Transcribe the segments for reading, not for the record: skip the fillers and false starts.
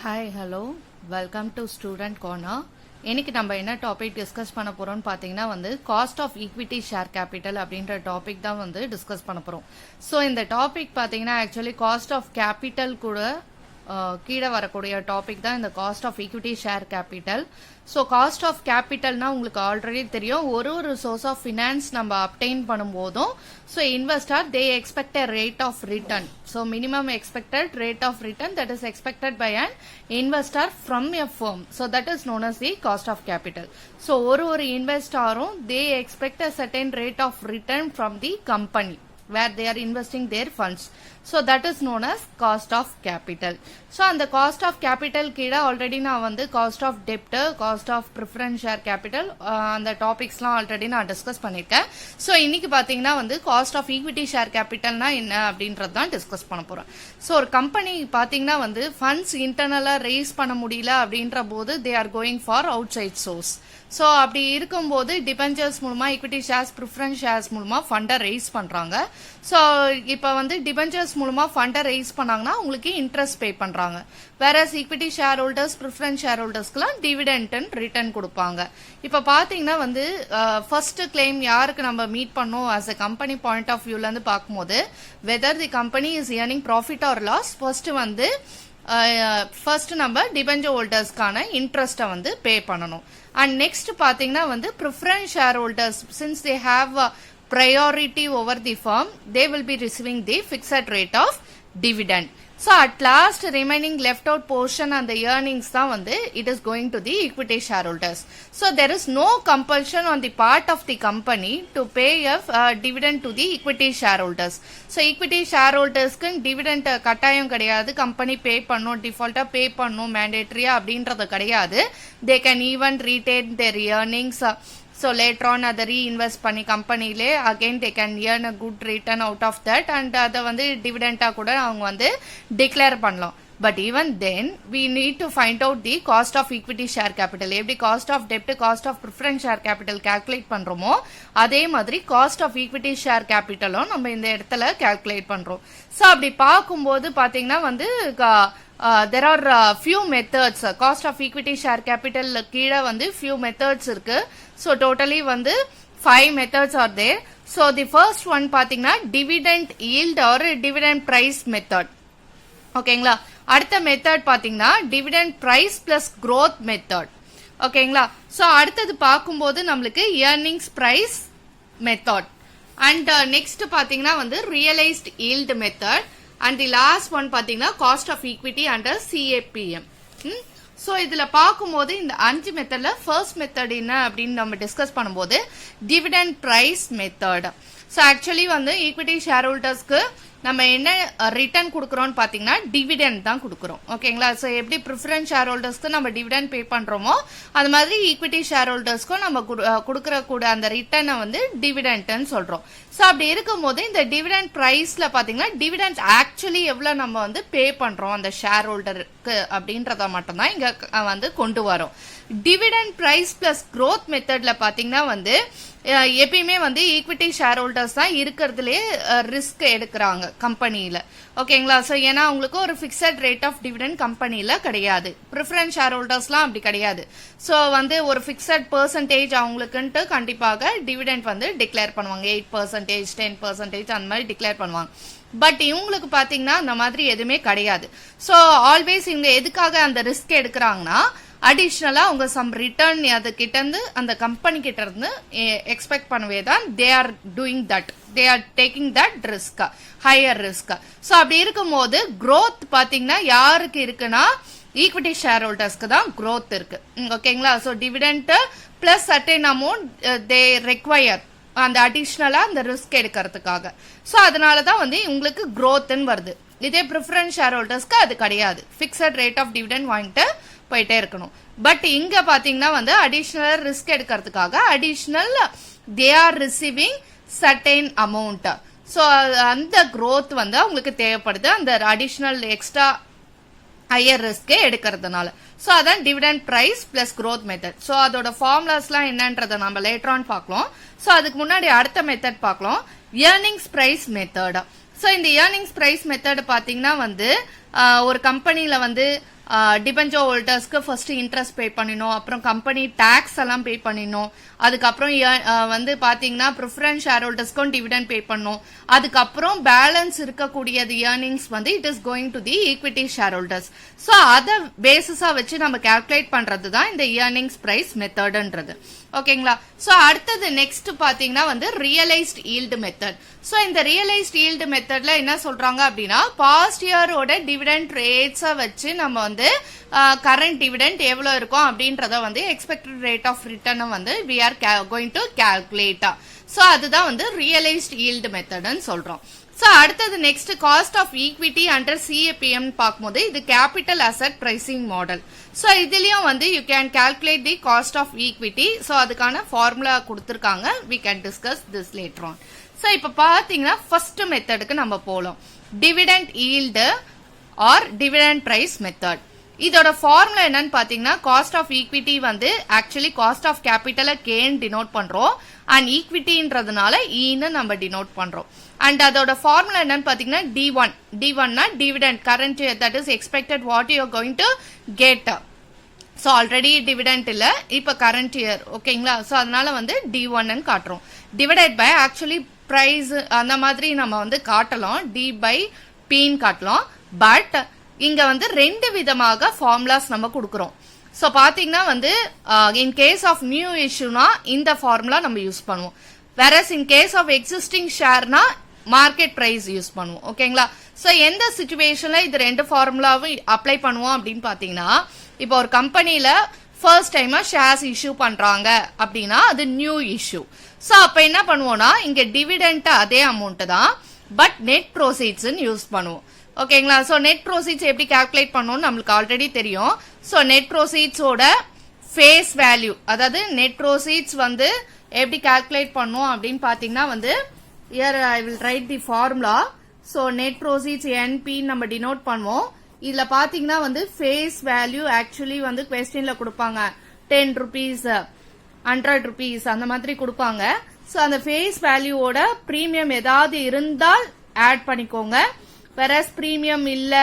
Hi hello welcome to student corner. இன்னைக்கு நம்ம என்ன டாபிக் டிஸ்கஸ் பண்ண போறோம்னு பார்த்தீங்கன்னா cost of equity share capital அப்படின்ற டாபிக் தான் டிஸ்கஸ் பண்ண போறோம். ஸோ இந்த டாபிக் பார்த்தீங்கன்னா ஆக்சுவலி காஸ்ட் ஆஃப் கேபிட்டல் கூட கீழே வரக்கூடிய டாபிக் தான் இந்த cost of equity share capital. So cost of கேபிட்டல்னா உங்களுக்கு ஆல்ரெடி தெரியும், ஒரு சோர்ஸ் ஆஃப் ஃபினான்ஸ் நம்ம அப்டெயின் பண்ணும்போதும் so investor they expect a rate of return. So minimum expected rate of return that is expected by an investor from a firm. So that is known as the cost of capital. So ஒரு இன்வெஸ்டரும் they expect a certain rate of return from the company where they are investing their funds. So that is known as cost of capital. So அந்த cost of capital கீழே already நான் cost of debt, cost of preference share capital அந்த டாபிக்ஸ்லாம் already நான் discuss பண்ணியிருக்கேன். So இன்னைக்கு பார்த்தீங்கன்னா cost of equity share capitalனா என்ன அப்படின்றது தான் டிஸ்கஸ் பண்ண போகிறோம். ஸோ ஒரு கம்பெனி பார்த்தீங்கன்னா ஃபண்ட்ஸ் இன்டர்னலாக ரேஸ் பண்ண முடியல அப்படின்ற போது they are going for outside source. So அப்படி இருக்கும்போது டிபெஞ்சர்ஸ் மூலமா ஈக்விட்டி ஷேர்ஸ் ப்ரிஃபரன்ஸ் ஷேர்ஸ் மூலமா ஃபண்டை ரைஸ் பண்றாங்க. ஸோ இப்போ டிபெஞ்சர்ஸ் மூலமா ஃபண்டை ரைஸ் பண்ணாங்கன்னா உங்களுக்கு இன்ட்ரெஸ்ட் பே பண்றாங்க. வேற equity share holders preference share ஹோல்டர்ஸ்க்குலாம் டிவிடெண்ட் அண்ட் ரிட்டர்ன் கொடுப்பாங்க. இப்போ பார்த்தீங்கன்னா ஃபர்ஸ்ட் கிளைம் யாருக்கு நம்ம மீட் பண்ணோம் as a company point of வியூல இருந்து பார்க்கும்போது whether the company is earning profit or loss first நம்ம டிபெஞ்சர் ஹோல்டர்ஸ்க்கான இன்ட்ரெஸ்ட்டை பே பண்ணணும். அண்ட் நெக்ஸ்ட் பார்த்தீங்கன்னா preference share holders since they have priority over the firm, they will be receiving the fixed rate of dividend. So at last remaining left out portion and the earnings தான் it is going to the equity shareholders. So there is no compulsion on the part of the company to pay a dividend to the equity shareholders. So equity shareholders க்கு dividend கட்டாயம் கிடையாது, company pay பண்ணும், டிஃபால்ட்டா பே பண்ணும் மேண்டேட்டரியா அப்படின்றது கிடையாது. They can even retain their earnings. So later on அதை reinvest பண்ணி கம்பெனிலே again they can earn a good return out of that and அதை டிவிடெண்டா கூட அவங்க டிக்ளேர் பண்ணலாம். But even then we need to find out the cost of equity share capital. எப்படி cost of debt, cost of preference share capital calculate பண்றோமோ அதே மாதிரி cost of equity share capitalம் நம்ம இந்த இடத்துல calculate பண்றோம். So அப்படி பார்க்கும்போது பாத்தீங்கன்னா there are few methods. Cost of equity share capital கீழே few methods இருக்கு. So totally 5 methods are there. So the first one பாத்தீங்கன்னா dividend yield or dividend price method. ஓகேங்களா. அடுத்த மெத்தட் பாத்தீங்கன்னா dividend price plus growth method. ஓகேங்களா. So அடுத்தது பார்க்கும்போது நம்மளுக்கு earnings price method. And next பாத்தீங்கன்னா realized yield method. And the last one பாத்தீங்கன்னா cost of equity under CAPM. So இதில் பார்க்கும்போது இந்த 5 மெத்தட்ல ஃபர்ஸ்ட் மெத்தட் என்ன அப்படின்னு நம்ம டிஸ்கஸ் பண்ணும்போது dividend price method. So actually equity share ஹோல்டர்ஸ்க்கு நம்ம என்ன ரிட்டர்ன் கொடுக்குறோம்னு பார்த்தீங்கன்னா டிவிடெண்ட் தான் கொடுக்குறோம். ஓகேங்களா. ஸோ எப்படி ப்ரிஃபரன்ஸ் ஷேர் ஹோல்டர்ஸ்க்கு நம்ம டிவிடெண்ட் பே பண்ணுறோமோ அது மாதிரி ஈக்விட்டி ஷேர் ஹோல்டர்ஸ்க்கும் நம்ம கொடுக்குற கூட அந்த ரிட்டர்னை டிவிடெண்ட்னு சொல்கிறோம். ஸோ அப்படி இருக்கும்போது இந்த டிவிடெண்ட் ப்ரைஸில் பார்த்தீங்கன்னா டிவிடெண்ட் ஆக்சுவலி எவ்வளோ நம்ம பே பண்ணுறோம் அந்த ஷேர் ஹோல்டருக்கு அப்படின்றத மட்டும்தான் இங்கே கொண்டு வரோம். டிவிடெண்ட் பிரைஸ் பிளஸ் க்ரோத் மெத்தட்ல பார்த்தீங்கன்னா எப்பயுமே ஈக்விட்டி ஷேர் ஹோல்டர்ஸ் தான் இருக்கிறதுலே ரிஸ்க் எடுக்கிறாங்க கம்பெனியில. ஓகேங்களா. ஸோ ஏன்னா அவங்களுக்கு ஒரு ஃபிக்ஸட் ரேட் ஆஃப் டிவிடெண்ட் கம்பெனியில கிடையாது. ப்ரிஃபரன்ஸ் ஷேர் ஹோல்டர்ஸ்லாம் அப்படி கிடையாது. ஸோ ஒரு ஃபிக்ஸட் பெர்சன்டேஜ் அவங்களுக்குன்ட்டு கண்டிப்பாக டிவிடெண்ட் டிக்ளேர் பண்ணுவாங்க. 8%, 10% அந்த மாதிரி டிக்ளேர் பண்ணுவாங்க. பட் இவங்களுக்கு பாத்தீங்கன்னா அந்த மாதிரி எதுவுமே கிடையாது. ஸோ ஆல்வேஸ் இவங்க எதுக்காக அந்த ரிஸ்க் எடுக்கிறாங்கன்னா அடிஷ்னலா அவங்க சம் ரிட்டர்ன் அது கிட்ட இருந்து அந்த கம்பெனி கிட்ட இருந்து எக்ஸ்பெக்ட் பண்ணவே தான் they are doing that, they are taking that risk, higher risk. So அப்படி இருக்கும்போது க்ரோத் பாத்தீங்கன்னா யாருக்கு இருக்குன்னா ஈக்விட்டி ஷேர் ஹோல்டர்ஸ்க்கு தான் க்ரோத் இருக்கு. ஓகேங்களா. So dividend plus certain amount தே ரெக்வயர் அந்த அடிஷ்னலா அந்த ரிஸ்க் எடுக்கிறதுக்காக. ஸோ அதனாலதான் உங்களுக்கு க்ரோத்னு வருது. இதே ப்ரிஃபரன்ஸ் ஷேர் ஹோல்டர்ஸ்க்கு அது கிடையாது. ஃபிக்ஸட் ரேட் ஆஃப் டிவிடெண்ட் வாங்கிட்டு போயிட்டே இருக்கணும். பட் இங்க பாத்தீங்கன்னா அடிஷ்னல் ரிஸ்க் எடுக்கிறதுக்காக additional they are receiving certain amount. So அந்த க்ரோத் உங்களுக்கு தேவைப்படுது அந்த அடிஷ்னல் எக்ஸ்ட்ரா ஹையர் ரிஸ்க் எடுக்கிறதுனால. ஸோ அதான் dividend price plus growth method. So அதோட ஃபார்முலாஸ்லாம் என்னன்றதை நம்ம லேட்டர் ஆன் பார்க்கலாம். ஸோ அதுக்கு முன்னாடி அடுத்த மெத்தட் பார்க்கலாம், ஏர்னிங்ஸ் பிரைஸ் மெத்தட். ஸோ இந்த ஏர்னிங்ஸ் பிரைஸ் மெத்தட் பார்த்தீங்கன்னா ஒரு கம்பெனியில் டிபெஞ்சர் ஹோல்டர்ஸ்க்கு ஃபர்ஸ்ட் இன்ட்ரெஸ்ட் பே பண்ணினோம், அப்புறம் கம்பெனி டாக்ஸ் எல்லாம் பே பண்ணினோம், அதுக்கப்புறம் வந்து பாத்தீங்கன்னா ப்ரிஃபரன்ஸ் ஷேர் ஹோல்டர்ஸ்க்கும் டிவிடெண்ட் பே பண்ணோம், அதுக்கப்புறம் பேலன்ஸ் இருக்கக்கூடியது ஏர்னிங்ஸ் வந்து it is going to the equity share holders. So அதை பேசிஸா வச்சு நம்ம கால்குலேட் பண்றது தான் இந்த ஏர்னிங்ஸ் பிரைஸ் மெத்தட்ன்றது. ஓகேங்களா? ஸோ அடுத்தது நெக்ஸ்ட் பாத்தீங்கன்னா வந்து ரியலைஸ்ட் ஈல்டு மெத்தட். ஸோ இந்த ரியலைஸ்ட் ஈல்டு மெத்தட்ல என்ன சொல்றாங்க அப்படின்னா பாஸ்ட் இயரோட டிவிடெண்ட் ரேட்ஸை வச்சு நம்ம வந்து கரண்ட் டிவிடெண்ட் எவ்வளவு இருக்கும் அப்படின்றத வந்து எக்ஸ்பெக்டட் ரேட் ஆஃப் ரிட்டர்னை வந்து we are going to calculate. So அதுதான் வந்து ரியலைஸ்ட் ஈல்டு மெத்தட்னு சொல்றோம். ஸோ அடுத்தது next cost of equity under CAPM பார்க்கும்போது இது capital asset pricing model. So இதுலயும் வந்து you can calculate the cost of equity. So அதுக்கான ஃபார்முலா கொடுத்துருக்காங்க. We can discuss this later on. So இப்போ பார்த்தீங்கன்னா ஃபர்ஸ்ட் மெத்தடுக்கு நம்ம போகலாம், dividend yield or dividend price method. இதோட ஃபார்முலா என்னன்னு பாத்தீங்கன்னா காஸ்ட் ஆஃப் ஈக்விட்டி வந்து ஆக்சுவலி காஸ்ட் ஆஃப் கேபிட்டலை கேன்னு டினோட் பண்றோம் அண்ட் ஈக்விட்டின்றதுனால ஈன்னு நம்ம டினோட் பண்றோம். அண்ட் அதோட ஃபார்முலா என்னன்னு பாத்தீங்கன்னா D1னா dividend current that is expected what you are going to get. So already dividend இல்ல, இப்ப கரண்ட் இயர். ஓகேங்களா? ஸோ அதனால வந்து D1ன்னு காட்டுறோம். டிவைடட் பை ஆக்சுவலி பிரைஸ் அந்த மாதிரி நம்ம வந்து காட்டலாம், D by Pன்னு காட்டலாம். பட் இங்க வந்து ரெண்டு விதமாக ஃபார்முலாஸ் நம்ம கொடுக்குறோம். ஸோ பாத்தீங்கன்னா வந்து இன் கேஸ் ஆஃப் நியூ இஷ்யூனா இந்த ஃபார்முலா நம்ம யூஸ் பண்ணுவோம். Whereas in case of existing ஷேர்னா மார்க்கெட் பிரைஸ் யூஸ் பண்ணுவோம். ஓகேங்களா? ஸோ எந்த சிச்சுவேஷன்ல இது ரெண்டு ஃபார்முலாவும் அப்ளை பண்ணுவோம் அப்படின்னு பாத்தீங்கன்னா, இப்போ ஒரு கம்பெனில ஃபர்ஸ்ட் டைமா ஷேர்ஸ் இஷ்யூ பண்றாங்க அப்படின்னா அது நியூ இஷ்யூ. ஸோ அப்ப என்ன பண்ணுவோம்னா இங்க டிவிடெண்ட் அதே அமௌண்ட் தான், பட் நெட் ப்ரோசீட்ஸ் யூஸ் பண்ணுவோம். ஓகேங்களா? ஸோ நெட் ப்ரோசீட்ஸ் எப்படி கால்குலேட் பண்ணணும்னு நம்மளுக்கு ஆல்ரெடி தெரியும். ஸோ நெட் ப்ரோசீட்ஸோட ஃபேஸ் வேல்யூ, அதாவது நெட் ப்ரோசீட்ஸ் வந்து எப்படி கால்குலேட் பண்ணும் அப்படின்னு பாத்தீங்கன்னா வந்து here I will write the formula. So net proceeds NP நம்ம டினோட் பண்ணுவோம். இதுல பாத்தீங்கன்னா வந்து ஃபேஸ் வேல்யூ ஆக்சுவலி வந்து क्वेश्चनல கொடுப்பாங்க 10 rupees 100 rupees அந்த மாதிரி கொடுப்பாங்க. ஸோ அந்த ஃபேஸ் வேல்யூவோட பிரீமியம் ஏதாவது இருந்தால் ஆட் பண்ணிக்கோங்க. whereas பிரீமியம் இல்ல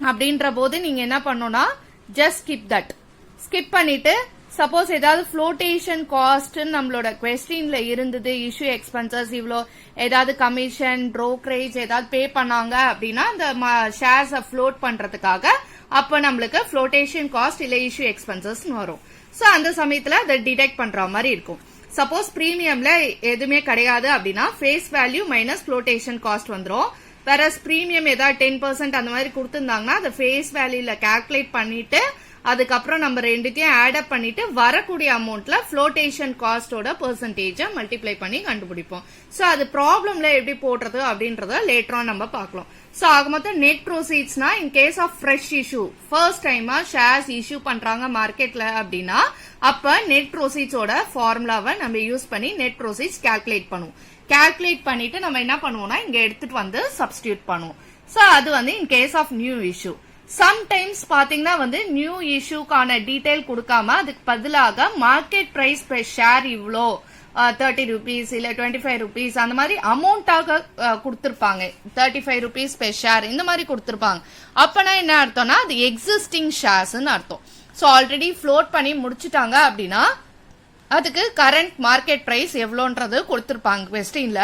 அப்படின்ற போது நீங்க என்ன பண்ணணும்னா ஜஸ்ட் ஸ்கிப் பண்ணிட்டு சப்போஸ் ஏதாவது ஃப்ளோட்டேஷன் காஸ்ட் நம்மளோட கொஸ்டின்ல இருந்தது, இஷ்யூ எக்ஸ்பென்சஸ் இவ்வளோ ஏதாவது கமிஷன் புரோக்கரேஜ் ஏதாவது பே பண்ணாங்க அப்படின்னா அந்த ஷேர்ஸ் ஃப்ளோட் பண்றதுக்காக அப்ப நம்மளுக்கு ஃப்ளோட்டேஷன் காஸ்ட் இல்ல இஷ்யூ எக்ஸ்பென்சஸ் வரும். சோ அந்த சமயத்துல அதை டிடெக்ட் பண்ற மாதிரி இருக்கும். சப்போஸ் பிரீமியம்ல எதுவுமே கிடையாது அப்படின்னா face value minus flotation cost வந்துடும். வேற பிரீமியம் ஏதாவது 10% அந்த மாதிரி கொடுத்திருந்தாங்கன்னா அதை ஃபேஸ் வேல்யூல கால்குலேட் பண்ணிட்டு அதுக்கப்புறம் நம்ம ரெண்டுத்தையும் ஆட் அப் பண்ணிட்டு வரக்கூடிய அமௌண்ட்ல ஃப்ளோட்டேஷன் காஸ்டோட பெர்சன்டேஜ மல்டிப்ளை பண்ணி கண்டுபிடிப்போம். சோ அது ப்ராப்ளம்ல எப்படி போடுறது அப்படின்றத லேட்டரா நம்ம பார்க்கலாம். சோ ஆக மொத்தம் நெட் ப்ரோசீட்ஸ்னா in case of fresh issue first டைமா ஷேர்ஸ் இஷ்யூ பண்றாங்க மார்க்கெட்ல அப்படின்னா அப்ப நெட் ப்ரோசீட்ஸோட ஃபார்முலாவை நம்ம யூஸ் பண்ணி நெட் ப்ரோசீட்ஸ் கால்குலேட் பண்ணுவோம். கால்குலேட் பண்ணிட்டு நம்ம என்ன பண்ணுவோம்னா இங்க எடுத்துட்டு வந்து சப்ஸ்டியூட் பண்ணுவோம். சோ அது வந்து in case of new issue. Sometimes பாத்தீங்கன்னா வந்து நியூ இஷ்யூக்கான டீடைல் கொடுக்காம அதுக்கு பதிலாக மார்க்கெட் பிரைஸ் பெர் ஷேர் இவ்வளோ 30 rupees இல்ல 25 rupees அந்த மாதிரி அமௌண்டாக கொடுத்திருப்பாங்க. 35 rupees பெர் ஷேர் இந்த மாதிரி கொடுத்திருப்பாங்க. அப்பனா என்ன அர்த்தம்னா அது எக்ஸிஸ்டிங் ஷேர்ஸ்னு அர்த்தம். ஸோ ஆல்ரெடி ஃப்ளோட் பண்ணி முடிச்சுட்டாங்க அப்படின்னா அதுக்கு கரண்ட் மார்க்கெட் பிரைஸ் எவ்வளோன்றது கொடுத்திருப்பாங்க கொஸ்டின்ல.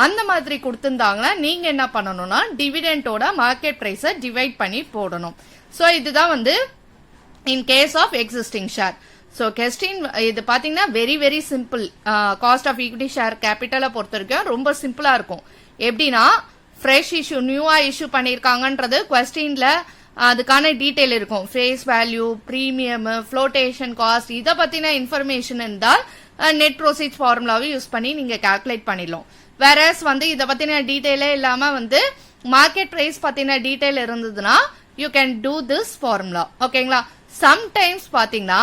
அந்த மாதிரி கொடுத்திருந்தாங்கன்னா நீங்க என்ன பண்ணணும்னா டிவிடெண்டோட மார்க்கெட் பிரைஸை டிவைட் பண்ணி போடணும். சோ இதுதான் வந்து in case of existing share. So question இது பாத்தீங்கன்னா very very simple. Cost of equity share கேபிட்டலை பொறுத்த வரைக்கும் ரொம்ப சிம்பிளா இருக்கும். எப்படின்னா ஃப்ரெஷ் இஷ்யூ நியூவா இஷ்யூ பண்ணிருக்காங்கன்றது கொஸ்டின்ல அதுக்கான டீடைல் இருக்கும். Face value, premium, flotation cost இதை பத்தின இன்ஃபர்மேஷன் இருந்தால் நெட் ப்ரோசீட்ஸ் ஃபார்முலாவை யூஸ் பண்ணி நீங்க கால்குலேட் பண்ணிடலாம். வேறஸ் வந்து இதை பத்தின டீடைலே இல்லாம வந்து மார்க்கெட் பிரைஸ் பத்தின டீடைல் இருந்ததுன்னா you can do this formula. ஓகேங்களா? சம்டைம்ஸ் பாத்தீங்கன்னா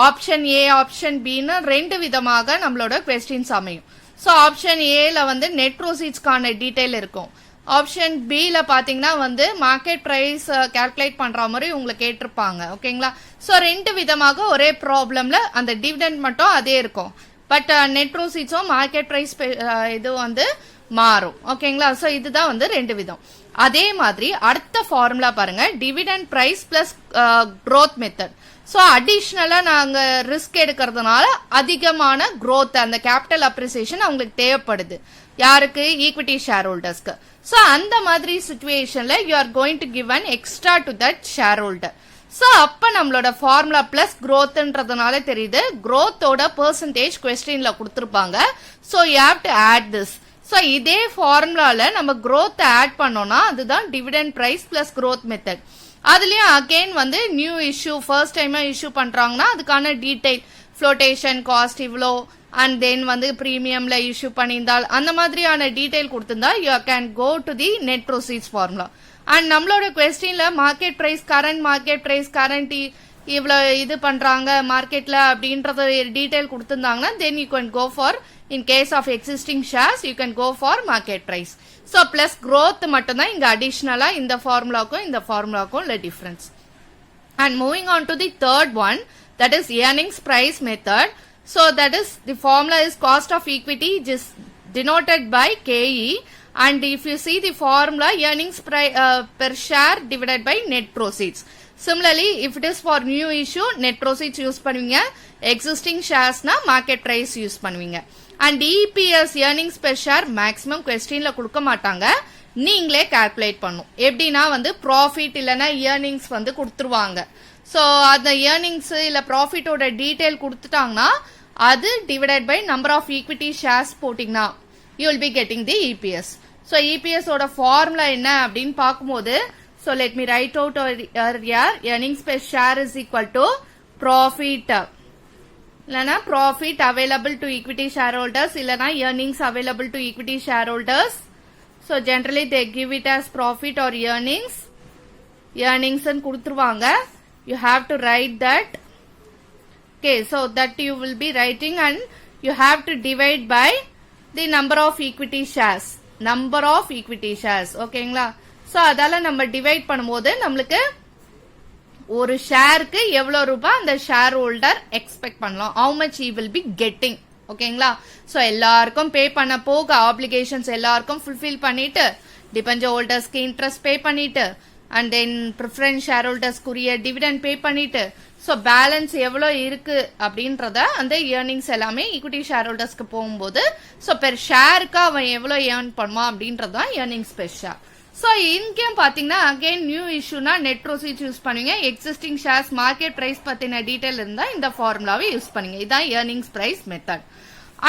ஆப்ஷன் ஏ ஆப்ஷன் பின்னு ரெண்டு விதமாக நம்மளோட கொஸ்டின்ஸ் அமையும். ஸோ ஆப்ஷன் ஏல வந்து நெட் ப்ரோசீட்ஸ்க்கான டீடைல் இருக்கும். ஆப்ஷன் பில பாத்தீங்கன்னா வந்து மார்க்கெட் பிரைஸ் கால்குலேட் பண்ற மாதிரி உங்களுக்கு கேட்டிருப்பாங்க. ஓகேங்களா? ஸோ ரெண்டு விதமாக ஒரே ப்ராப்ளம்ல அந்த டிவிடெண்ட் மட்டும் அதே இருக்கும். பட் நெட் ப்ரோசீட்ஸும் மார்க்கெட் பிரைஸ் இது வந்து மாறும். ஓகேங்களா? சோ இதுதான் வந்து ரெண்டு விதம். அதே மாதிரி அடுத்த ஃபார்முலா பாருங்க, dividend price plus growth method. So அடிஷ்னலா நாங்க ரிஸ்க் எடுக்கிறதுனால அதிகமான growth, அந்த கேபிட்டல் அப்ரிசியேஷன் அவங்களுக்கு தேவைப்படுது. யாருக்கு? Equity share ஹோல்டர்ஸ்க்கு. ஸோ அந்த மாதிரி சுச்சுவேஷன்ல you are going to give an extra to that share holder. So அப்ப நம்மளோட ஃபார்முலா பிளஸ் growthன்றதுனால தெரியுது, growthோட பெர்சன்டேஜ் கொஸ்டின்ல கொடுத்துருப்பாங்க. So you have to add this. So இதே ஃபார்முலால நம்ம growth ஆட் பண்ணோம்னா அதுதான் dividend price plus growth method. அதுலயும் அகைன் வந்து நியூ இஷ்யூ ஃபர்ஸ்ட் டைமா இஷ்யூ பண்றாங்கன்னா அதுக்கான டீடைல் ஃப்ளோட்டேஷன் காஸ்ட் இவ்வளோ அண்ட் தென் வந்து பிரீமியம்ல இஷ்யூ பண்ணியிருந்தால் அந்த மாதிரியான டீடைல் கொடுத்திருந்தா you can go to the net proceeds formula. And நம்மளோட கொஸ்டின்ல market price current market price current இவ்வளோ இது பண்றாங்க மார்க்கெட்ல அப்படின்றத detail கொடுத்திருந்தாங்கன்னா then you can go for in case of existing shares you can go for market price. So plus growth மட்டும்தான் இங்க அடிஷனலா இந்த ஃபார்முலாக்கும் இந்த ஃபார்முலாக்கும் உள்ள difference. And moving on to the third one, that is earnings price method. So that is the formula is cost of equity just denoted by KE, and if you see the formula earnings per share divided by net proceeds. Similarly, if it is for new issue net proceeds use பண்ணுவீங்க, existing shares na market price use பண்ணுவீங்க. And EPS earnings per share maximum questionல கொடுக்க மாட்டாங்க, நீங்களே calculate பண்ணும். எப்படின்னா வந்து profit இல்லனா earnings வந்து கொடுத்துருவாங்க. ஸோ அந்த earnings இல்ல ப்ராஃபிட்டோட டீடைல் கொடுத்துட்டாங்கன்னா அது divided by number of equity shares போட்டிங்கன்னா you will be getting the EPS. So EPS ஓட ஃபார்முலா என்ன அப்படின்னு பார்க்கும்போது, so let me write out here, earnings per share is equal to profit இல்லனா profit available to equity shareholders இல்லனா earnings available to equity shareholders. So generally they give it as profit or earnings ன்னு கொடுத்துருவாங்க. You have to write that. Okay, so that you will be writing and you have to divide by the number of equity shares. Number of equity shares. ஓகேங்களா? So அதால நம்ம divide பண்ணும்போது நம்மளுக்கு ஒரு ஷேருக்கு எவ்வளவு ரூபாய் அந்த ஷேர் ஹோல்டர் எக்ஸ்பெக்ட் பண்ணலாம், how much he will be getting. ஓகேங்களா? சோ எல்லாருக்கும் பே பண்ண போக ஆப்ளிகேஷன்ஸ் எல்லாருக்கும் ஃபுல்ஃபில் பண்ணிட்டு டிபெஞ்சர் ஹோல்டர்ஸ்க்கு இன்ட்ரெஸ்ட் பே பண்ணிட்டு அண்ட் தென் ப்ரிஃபரன்ஸ் ஷேர் ஹோல்டர்ஸ்க்குரிய டிவிடெண்ட் பே பண்ணிட்டு ஸோ பேலன்ஸ் எவ்வளோ இருக்கு அப்படின்றத அந்த ஏர்னிங்ஸ் எல்லாமே ஈக்விட்டி ஷேர் ஹோல்டர்ஸ்க்கு போகும்போது ஸோ பெர் ஷேருக்கு அவன் எவ்வளோ ஏர்ன் பண்ணுவான் அப்படின்றதான் ஏர்னிங்ஸ் பெர் ஷேர். ஸோ இங்கேயும் பார்த்தீங்கன்னா அகைன் நியூ இஷ்யூனா நெட் ப்ரோசீட்ஸ் யூஸ் பண்ணுவீங்க, எக்ஸிஸ்டிங் ஷேர்ஸ் மார்க்கெட் பிரைஸ் பத்தின டீடைல் இருந்தால் இந்த ஃபார்முலாவை யூஸ் பண்ணுங்க. இதுதான் earnings price method.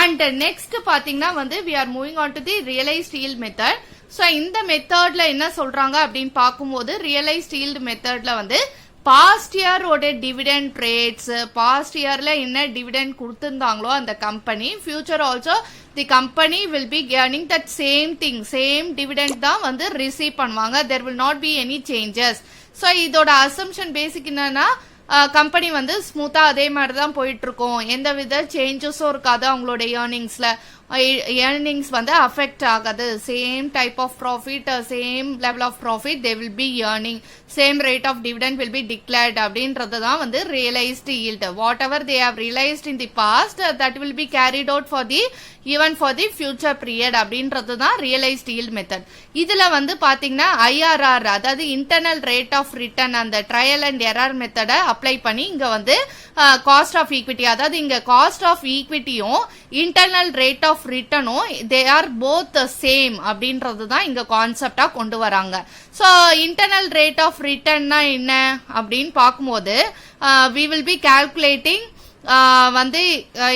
And next பாத்தீங்கன்னா வந்து we are moving on to the realized yield method. So இந்த மெத்தட்ல என்ன சொல்றாங்க அப்படின்னு பார்க்கும்போது ரியலைஸ்ட் yield மெத்தட்ல வந்து பாஸ்ட் இயரோட டிவிடெண்ட் ரேட்ஸ், பாஸ்ட் இயர்ல என்ன டிவிடெண்ட் கொடுத்திருந்தாங்களோ அந்த company future also the company will be earning that same thing, same dividend தான் வந்து ரிசீவ் பண்ணுவாங்க. There will not be any changes. So இதோட அசம்ஷன் பேசிக் என்னன்னா கம்பெனி வந்து ஸ்மூத்தா அதே மாதிரி தான் போயிட்டு இருக்கும், எந்த வித சேஞ்சஸும் இருக்காது, அவங்களோட ஏர்னிங்ஸ்ல ஏர்னிங்ஸ் வந்து அஃபெக்ட் ஆகாது. Same type of profit, same level of profit they will be earning, same rate of dividend will be declared அப்படின்றது தான் வந்து realised yield. Whatever they have realised in the past that will be carried out for the even for the future period அப்படின்றது தான் realised yield method. இதுல வந்து பாத்தீங்கன்னா IRR அதாவது internal rate of return அந்த ட்ரையல் அண்ட் எரர் மெத்தடை apply பண்ணி இங்க வந்து காஸ்ட் ஆஃப் ஈக்விட்டி அதாவது இங்க காஸ்ட் ஆஃப் ஈக்விட்டியும் இன்டர்னல் ரேட் ஆஃப் ரிட்டர்னும் தே ஆர் போத் சேம் அப்படின்றது தான் இங்க கான்செப்டா கொண்டு வராங்க. ஸோ இன்டர்னல் ரேட் ஆஃப் ரிட்டர்ன்னா என்ன அப்படின்னு பார்க்கும்போது we will be calculating வந்து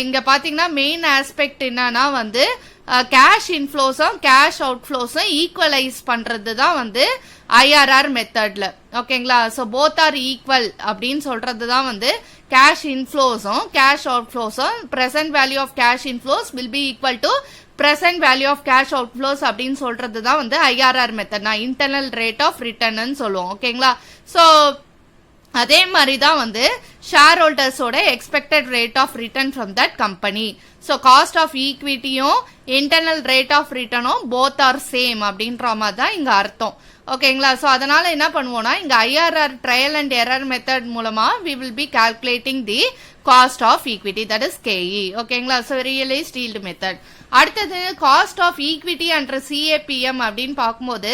இங்க பாத்தீங்கன்னா மெயின் ஆஸ்பெக்ட் என்னன்னா வந்து கேஷ் இன்ஃப்ளோஸும் கேஷ் அவுட்ஃப்ளோஸும் ஈக்குவலைஸ் பண்றது தான் வந்து ஐஆர்ஆர் மெத்தட்ல. ஓகேங்களா? ஸோ போத் ஆர் ஈக்குவல் அப்படின்னு சொல்றது தான் வந்து கேஷ் இன்ஃப்ளோஸும் கேஷ் அவுட்ஃப்ளோஸும் present value of cash inflows will be equal to present value of cash outflows அப்படின்னு சொல்றது தான் வந்து ஐஆர்ஆர் மெத்தட். நான் இன்டர்னல் ரேட் ஆஃப் ரிட்டர்ன் சொல்லுவோம். ஓகேங்களா? ஸோ அதே மாதிரி தான் வந்து ஷேர் ஹோல்டர்ஸோட expected rate of return from that company. So cost of ஈக்விட்டியும் இன்டர்னல் ரேட் ஆஃப் ரிட்டர்னும் போத் ஆர் சேம் அப்படின்ற மாதிரி தான் இங்க அர்த்தம். ஓகேங்களா? ஸோ அதனால என்ன பண்ணுவோம்னா இங்க IRR trial and error method மூலமா we will be calculating the cost of equity, that is KE. ஓகேங்களா? So realised yield method. அடுத்தது cost of equity and CAPM அப்படின்னு பார்க்கும்போது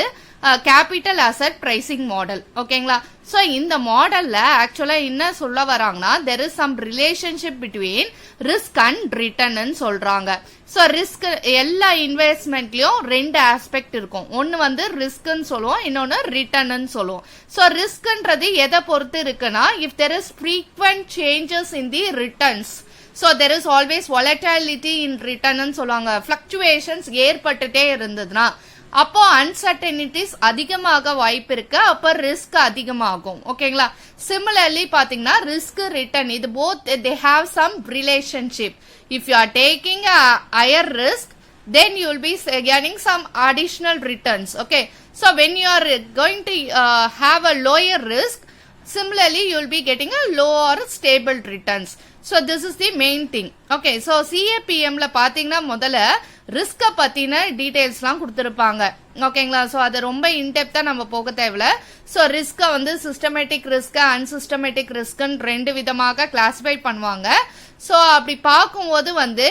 கேபிட்டல் அசெட் பிரைசிங் மாடல். ஓகேங்களா? ஸோ இந்த மாடல்ல ஆக்சுவலா என்ன சொல்ல வராங்கன்னா there is some relationship between risk and return சொல்றாங்க. ஸோ ரிஸ்க் எல்லா இன்வெஸ்ட்மெண்ட்லயும் ரெண்டு ஆஸ்பெக்ட் இருக்கும். ஒன்னு வந்து ரிஸ்க்னு சொல்லுவோம், இன்னொன்னு ரிட்டர்ன் சொல்லுவோம். ஸோ ரிஸ்க்ன்றது எதை பொறுத்து இருக்குன்னா if there is frequent changes in the returns. So there is always volatility in return சொல்லுவாங்க. fluctuations ஏற்பட்டுட்டே இருந்ததுன்னா அப்போ அன்சர்டனிட்டிஸ் அதிகமாக வாய்ப்பு இருக்கு, அப்ப ரிஸ்க் அதிகமாகும். ஓகேங்களா? சிமிலர்லி பாத்தீங்கன்னா ரிஸ்க் ரிட்டர்ன் இது both they have some relationship. If you are taking a higher risk, then you will be getting some additional returns. Okay, so when you are going to have a lower risk, similarly you will be getting a low or stable returns. So this is the main thing. Okay, so CAPM ல பாத்தீங்கன்னா முதல்ல ரிஸ்க பத்தின டீடைல்ஸ்லாம் கொடுத்திருப்பாங்க. ஓகேங்களா? So அது ரொம்ப இன்டெப்தா நம்ம போக தேவையில்ல. ஸோ ரிஸ்க வந்து சிஸ்டமேட்டிக் ரிஸ்க் அன்சிஸ்டமேட்டிக் ரிஸ்க்னு ரெண்டு விதமாக கிளாசிஃபை பண்ணுவாங்க. ஸோ அப்படி பார்க்கும்போது வந்து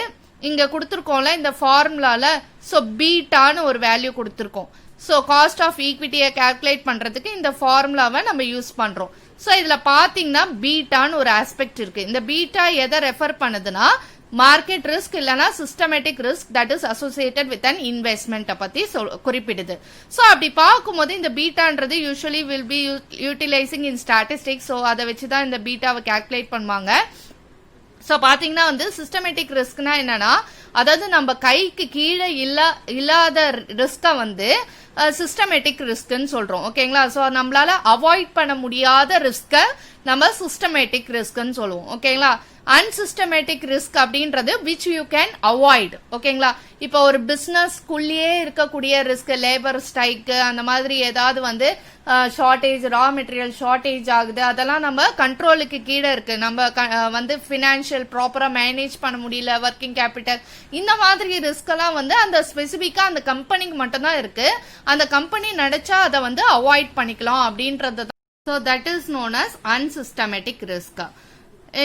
இங்க கொடுத்துருக்கோம்ல இந்த ஃபார்முலால, ஸோ பீட்டான்னு ஒரு வேல்யூ கொடுத்துருக்கோம். ஸோ காஸ்ட் ஆஃப் ஈக்விட்டியை கால்குலேட் பண்றதுக்கு இந்த ஃபார்முலாவை நம்ம யூஸ் பண்றோம். ஸோ இதுல பாத்தீங்கன்னா பீட்டான்னு ஒரு ஆஸ்பெக்ட் இருக்கு. இந்த பீட்டா எதை ரெஃபர் பண்ணுதுன்னா மார்க்கெட் ரிஸ்க் இல்லனா systematic risk that is associated with an investment பத்தி குறிப்பிடுது. சோ அப்படி பார்க்கும்போது இந்த பீட்டான்றது usually will be utilising in statistics. So அதை வச்சுதான் இந்த பீட்டாவை கால்குலேட் பண்ணுவாங்க. சோ பாத்தீங்கன்னா வந்து சிஸ்டமேட்டிக் ரிஸ்க்னா என்னன்னா அதாவது நம்ம கைக்கு கீழே இல்லாத ரிஸ்க வந்து சிஸ்டமேட்டிக் ரிஸ்க்னு சொல்றோம். ஓகேங்களா? சோ நம்மளால அவாய்ட் பண்ண முடியாத ரிஸ்க நம்ம சிஸ்டமேட்டிக் ரிஸ்க்னு சொல்லுவோம். ஓகேங்களா? அன்சிஸ்டமேட்டிக் ரிஸ்க் அப்படின்றது விச் யூ கேன் அவாய்ட். ஓகேங்களா? இப்போ ஒரு பிசினஸ்க்குள்ளேயே இருக்கக்கூடிய ரிஸ்க், லேபர் ஸ்ட்ரைக் அந்த மாதிரி ஏதாவது வந்து ஷார்டேஜ், ரா மெட்டீரியல் ஷார்டேஜ் ஆகுது, அதெல்லாம் நம்ம கண்ட்ரோலுக்கு கீழே இருக்கு. நம்ம வந்து பினான்சியல் ப்ராப்பரா மேனேஜ் பண்ண முடியல, ஒர்க்கிங் கேபிட்டல், இந்த மாதிரி ரிஸ்க் எல்லாம் வந்து அந்த ஸ்பெசிபிக்கா அந்த கம்பெனிக்கு மட்டும் தான் இருக்கு. அந்த கம்பெனி நினைச்சா அதை வந்து அவாய்ட் பண்ணிக்கலாம் அப்படின்றது தான். So that is known as unsystematic risk.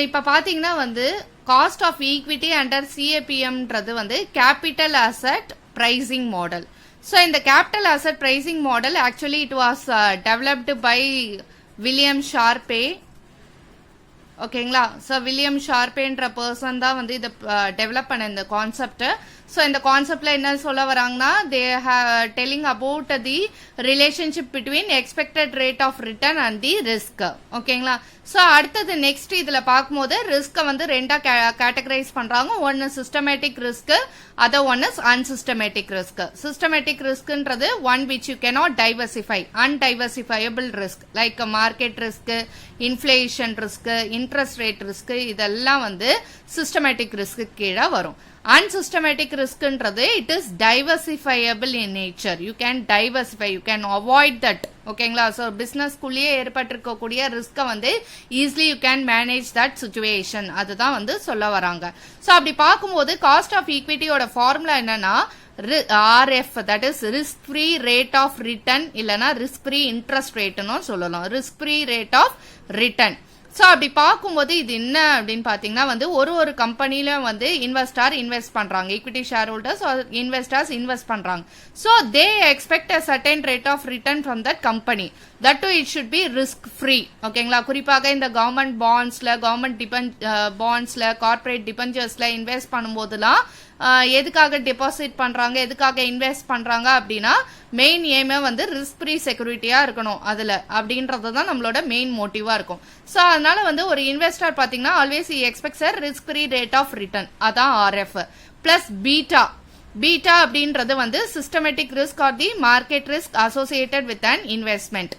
இப்ப பாத்தீங்கன்னா வந்து காஸ்ட் ஆஃப் ஈக்விட்டி அண்டர் சிஏபிஎம்ன்றது வந்து capital asset pricing model. So இந்த capital asset pricing model actually it was developed by William Sharpe. ஓகேங்களா? ஸோ வில்லியம் ஷார்பேன்ற பர்சன் தான் வந்து இதை டெவலப் பண்ண இந்த கான்செப்ட். ஸோ இந்த கான்செப்ட்ல என்ன சொல்ல வராங்கன்னா they telling about the relationship between expected rate of return and the risk. ஓகேங்களா? ஸோ அடுத்தது நெக்ஸ்ட் இதுல பார்க்கும்போது ரிஸ்க வந்து ரெண்டா கேட்டகரைஸ் பண்றாங்க. ஒன்னு systematic risk, other one is unsystematic risk. Systematic ரிஸ்க்ன்றது one which you cannot diversify, undiversifiable risk like market risk, inflation risk, interest rate risk, இதெல்லாம் வந்து சிஸ்டமேட்டிக் ரிஸ்க் கீழே வரும். Unsystematic riskன்றது it is diversifiable in nature. You can diversify, you can avoid that. ஓகேங்களா? So பிசினஸ்க்குள்ளேயே ஏற்பட்டிருக்கக்கூடிய risk வந்து easily you can manage that situation, அதுதான் வந்து சொல்ல வராங்க. ஸோ அப்படி பார்க்கும்போது காஸ்ட் ஆஃப் ஈக்விட்டியோட ஃபார்முலா என்னன்னா RF, that is risk free rate of return, இல்லனா ரிஸ்க் ஃப்ரீ இன்ட்ரெஸ்ட் ரேட்னு சொல்லலாம். Risk free rate of return. So அப்படி பார்க்கும்போது இது என்ன அப்படின்னு பார்த்தீங்கன்னா வந்து ஒரு கம்பெனில வந்து இன்வெஸ்டார் இன்வெஸ்ட் பண்றாங்க, equity share holders investors invest பண்றாங்க. So they expect a certain rate of return from that company. That to it should be risk free. ஓகேங்களா? குறிப்பாக இந்த கவர்மெண்ட் பாண்ட்ஸ்ல, கவர்மெண்ட் பாண்ட்ஸ்ல, கார்பரேட் டிபெஞ்சர்ஸ்ல இன்வெஸ்ட் பண்ணும்போதுலாம் எதுக்காக டெபாசிட் பண்றாங்க, எதுக்காக இன்வெஸ்ட் பண்றாங்க அப்படின்னா மெயின் எய்மே வந்து ரிஸ்க் ஃப்ரீ செக்யூரிட்டியா இருக்கணும் அதுல, அப்படின்றது தான் நம்மளோட மெயின் மோட்டிவா இருக்கும். ஸோ அதனால வந்து ஒரு இன்வெஸ்டர் பாத்தீங்கன்னா always expects risk free rate of return, அதான் RF பிளஸ் பீட்டா. பீட்டா அப்படின்றது வந்து systematic risk or the market risk associated with an investment,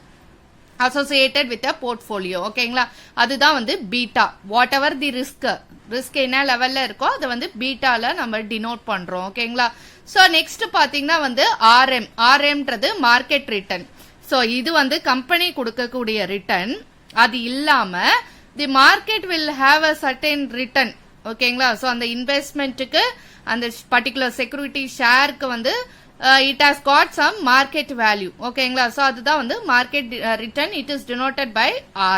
associated with a portfolio. ஓகேங்களா? அதுதான் வந்து beta. Whatever the risk என்ன லெவல்ல இருக்கோ அதை வந்து பீட்டால நம்ம டினோட் பண்றோம். ஓகேங்களா? சோ நெக்ஸ்ட் பாத்தீங்கன்னா வந்து RMன்றது மார்க்கெட் ரிட்டர்ன். சோ இது வந்து கம்பெனி கொடுக்கக்கூடிய ரிட்டர்ன். அது இல்லாம the market will have a certain return. ஓகேங்களா? சோ அந்த இன்வெஸ்ட்மெண்ட்டுக்கு அந்த பர்டிகுலர் செக்யூரிட்டி ஷேருக்கு வந்து it has got some market value. ஓகேங்களா? சோ அதுதான் வந்து market return. It is denoted by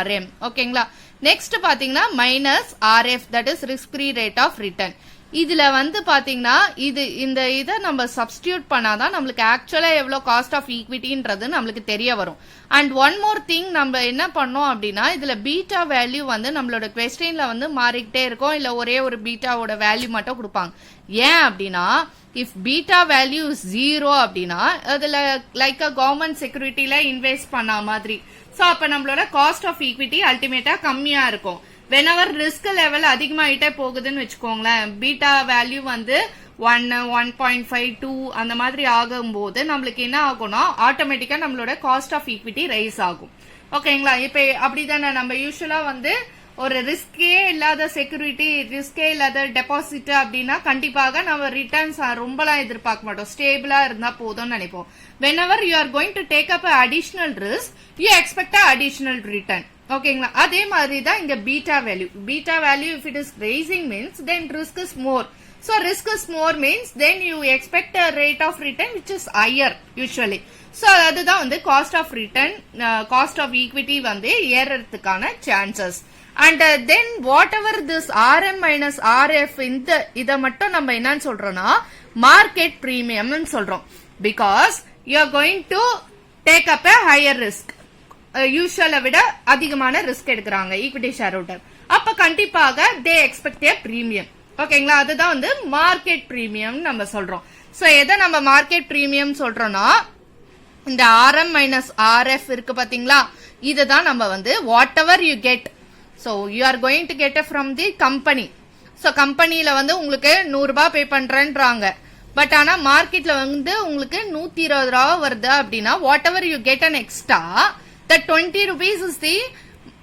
RM. ஓகேங்களா? நெக்ஸ்ட் பாத்தீங்கன்னா minus RF, that is risk free rate of return. இதுல வந்து பாத்தீங்கன்னா இந்த இதை நம்ம சப்ஸ்டியூட் பண்ணாதான் நம்மளுக்கு ஆக்சுவலா எவ்வளவு காஸ்ட் ஆஃப் ஈக்விட்டின்றது நம்மளுக்கு தெரிய வரும். அண்ட் ஒன் மோர் திங் நம்ம என்ன பண்ணோம் அப்படின்னா இதுல பீட்டா வேல்யூ வந்து நம்மளோட கொஸ்டின்ல வந்து மாறிக்கிட்டே இருக்கும், இல்ல ஒரே ஒரு பீட்டாவோட வேல்யூ மட்டும் கொடுப்பாங்க. ஏன் அப்படின்னா இஃப் பீட்டா வேல்யூ 0 அப்படின்னா அதுல லைக் கவர்மெண்ட் செக்யூரிட்டில இன்வெஸ்ட் பண்ண மாதிரி. சோ அப்ப நம்மளோட காஸ்ட் ஆஃப் ஈக்விட்டி அல்டிமேட்டா கம்மியா இருக்கும். whenever ரிஸ்க் லெவல் அதிகமாயிட்டே போகுதுன்னு வச்சுக்கோங்களேன், பீட்டா வேல்யூ வந்து 1, 1.5, 2 அந்த மாதிரி ஆகும்போது நம்மளுக்கு என்ன ஆகும்னா ஆட்டோமேட்டிக்கா நம்மளோட காஸ்ட் ஆஃப் ஈக்விட்டி ரைஸ் ஆகும். ஓகேங்களா? இப்ப அப்படிதானே நம்ம யூஸ்வலா வந்து ஒரு ரிஸ்கே இல்லாத செக்யூரிட்டி, ரிஸ்கே இல்லாத டெபாசிட் அப்படின்னா கண்டிப்பாக நம்ம ரிட்டர்ன்ஸ் ரொம்பலாம் எதிர்பார்க்க மாட்டோம், ஸ்டேபிளா இருந்தா போதும்னு நினைப்போம். whenever you are going to take up a additional risk, you expect a additional return. ஓகேங்களா? அதே மாதிரி தான் இங்க beta value if it is raising means then risk is more. So risk is more means then you expect a rate of return which is higher usually. So அதுதான் வந்து cost of return, cost of equity வந்து ஏறதுக்கான chances. And then whatever எவர் திஸ் RM minus RF இதை மட்டும் நம்ம என்னன்னு சொல்றோம்னா மார்க்கெட் பிரீமியம்னு சொல்றோம். Because you are going to take up a higher risk. யூஸ்வலை விட அதிகமான ரிஸ்க் எடுக்கிறாங்க ஈக்விட்டி ஷேர் ஹோல்டர். அப்ப கண்டிப்பாக தே எக்ஸ்பெக்ட் ஏ பிரீமியம். ஓகேங்களா? அதுதான் வந்து மார்க்கெட் பிரீமியம் நம்ம சொல்றோம். சோ எதை நம்ம மார்க்கெட் பிரீமியம் சொல்றோம்னா இந்த RM மைனஸ் RF இருக்கு பாத்தீங்களா, இதுதான் நம்ம வந்து what ever you get, so you are going to get from the company. So கம்பெனில வந்து உங்களுக்கு 100 ரூபாய் பே பண்றேன்றாங்க, பட் ஆனா மார்க்கெட்ல வந்து உங்களுக்கு 120 ரூபாய் வருது அப்படின்னா what ever you get an extra, the 20 rupees is the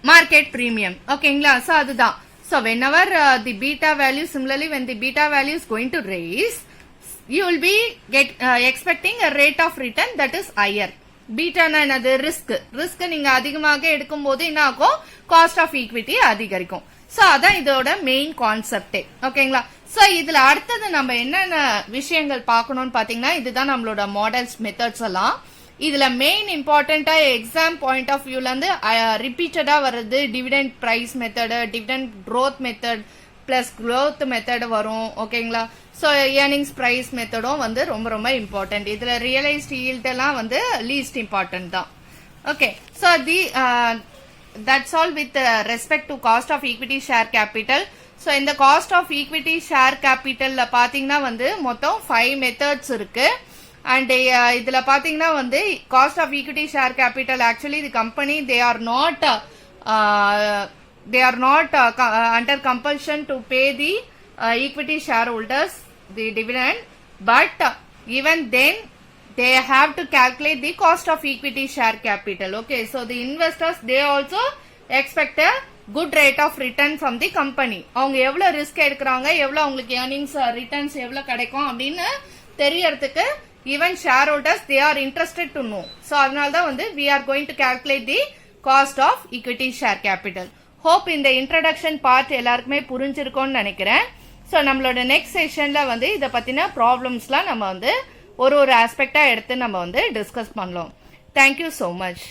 market premium. ஓகேங்களா? சோ அதுதான். So whenever the beta value, similarly when the beta value is going to raise, you will be expecting a rate of return that is higher. Beta என்னது? Risk நீங்க அதிகமாக எடுக்கும் போது என்ன ஆகும், cost of equity அதிகரிக்கும். So அதான் இதோட மெயின் கான்செப்டே. ஓகேங்களா? சோ இதுல அடுத்தது நம்ம என்னென்ன விஷயங்கள் பார்க்கணும்னு பாத்தீங்கன்னா இதுதான் நம்மளோட மாடல்ஸ் மெத்தட்ஸ் எல்லாம். இதுல மெயின் இம்பார்ட்டன்டா எக்ஸாம் பாயிண்ட் ஆஃப் வியூல இருந்து ரிப்பீட்டடா வருது dividend price method, dividend growth method plus growth method வரும். ஓகேங்களா? சோ ஏர்னிங்ஸ் பிரைஸ் மெத்தடும் வந்து ரொம்ப ரொம்ப இம்பார்ட்டன்ட். இதுல ரியலைஸ்ட் ஈல்ட் எல்லாம் வந்து லீஸ்ட் இம்பார்ட்டன்ட் தான். Okay, so that's all with respect to cost of equity share capital. So இந்த காஸ்ட் ஆஃப் ஈக்விட்டி ஷேர் கேபிட்டல்ல பாத்தீங்கன்னா வந்து மொத்தம் 5 மெத்தட்ஸ் இருக்கு. அண்ட் இதுல பாத்தீங்கன்னா வந்து cost of equity share capital actually the company they are not under compulsion to pay the equity shareholders the dividend, but even then they have to calculate the cost of equity share capital. Okay, so the investors they also expect a good rate of return from the company. அவங்க எவ்வளவு risk எடுக்கிறாங்க, எவ்வளவு அவங்களுக்கு earnings returns எவ்வளவு கிடைக்கும் அப்படின்னு தெரியறதுக்கு even shareholders they are interested to know. So அதனால தான் வந்து we are going to calculate the cost of equity share capital. Hope இந்த introduction part எல்லாருக்குமே புரிஞ்சிருக்கும்னு நினைக்கிறேன். ஸோ நம்மளோட நெக்ஸ்ட் செஷன்ல வந்து இதை பத்தின ப்ராப்ளம்ஸ்லாம் நம்ம வந்து ஒரு ஆஸ்பெக்டா எடுத்து நம்ம வந்து டிஸ்கஸ் பண்ணலாம். Thank you so much.